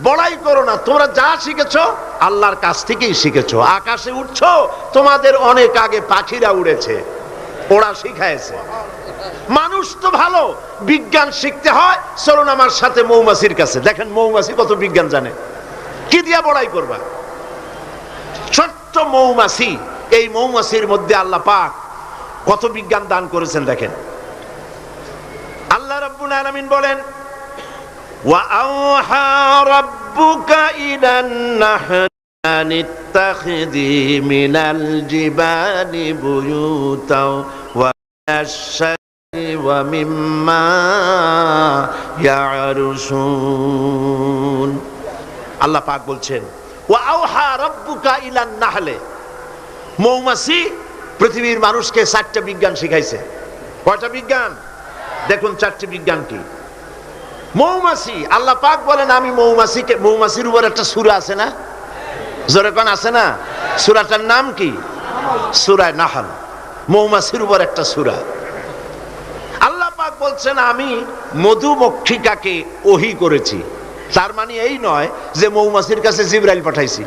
বড়াই করো না, তোমরা যা শিখেছো আল্লাহর কাছ থেকেই শিখেছো। আকাশে উঠছো, তোমাদের অনেক আগে পাখিরা উড়েছে, ওরা শিখাইছে। মানুষ তো ভালো, বিজ্ঞান শিখতে হয়, চলুন আমার সাথে মৌমাছির কাছে, দেখেন মৌমাছি কত বিজ্ঞান জানে। কি দিয়া বড়াই করবা? ছোট্ট মৌমাছি, এই মৌমাছির মধ্যে আল্লাহ পাক কত বিজ্ঞান দান করেছেন দেখেন। আল্লাহ রাব্বুল আলামিন বলেন, ওয়া আওহা রাব্বুকা ইলান নাহলি আন ইত্তাখিযি মিনাল জিবালি বুয়ুতাও ওয়া আশ-শাজরি ওয়া মিম্মা ইয়ারুশুন। আল্লাহ পাক বলছেন, ওয়া আওহা রাব্বুকা ইলান নাহলি, মৌমাছি পৃথিবীর মানুষকে 4টা বিজ্ঞান শিখাইছে। কয়টা বিজ্ঞান? দেখুন 4টি বিজ্ঞান কি। মৌমাছি, আল্লাহ পাক বলেন আমি মৌমাছিকে, মৌমাছির উপর একটা সূরা আছে না, জোরে কোন আছে না? সূরাটার নাম কি? সূরা নাহল। মৌমাছির উপর একটা সূরা। আল্লাহ পাক বলছেন আমি মধুমক্ষিকাকে ওহী করেছি। তার মানে এই নয় যে মৌমাছির কাছে জিবরাইল পাঠাইছি।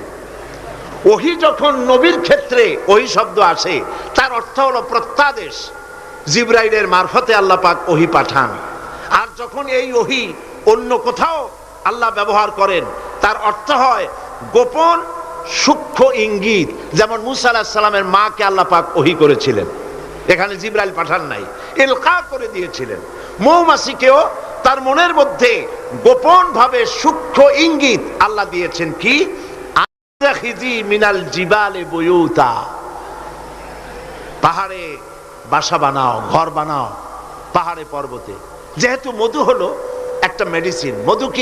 ওহী যখন নবীর ক্ষেত্রে ওহী শব্দ আসে, তার অর্থ হলো প্রত্যাদেশ। জিবরাইলের মারফতে আল্লাহ পাক ওহী পাঠান। আর যখন এই ওহী অন্য কোথাও আল্লাহ ব্যবহার করেন, তার অর্থ হয় গোপন সূক্ষ্ম ইঙ্গিত। যেমন মুসা আলাইহিস সালামের মাকে আল্লাহ পাক ওহী করেছিলেন, এখানে জিবরাইল পাঠান নাই, ইলকা করে দিয়েছিলেন। মৌমাছিকেও তার মনের মধ্যে গোপন ভাবে সূক্ষ্ম ইঙ্গিত আল্লাহ দিয়েছেন কি, আখিজি মিনাল জিবালে বুয়ুতা, পাহাড়ে বাসা বানাও, ঘর বানাও পাহাড়ে পর্বতে। যেহেতু মধু হলো একটা মেডিসিন, মধু কি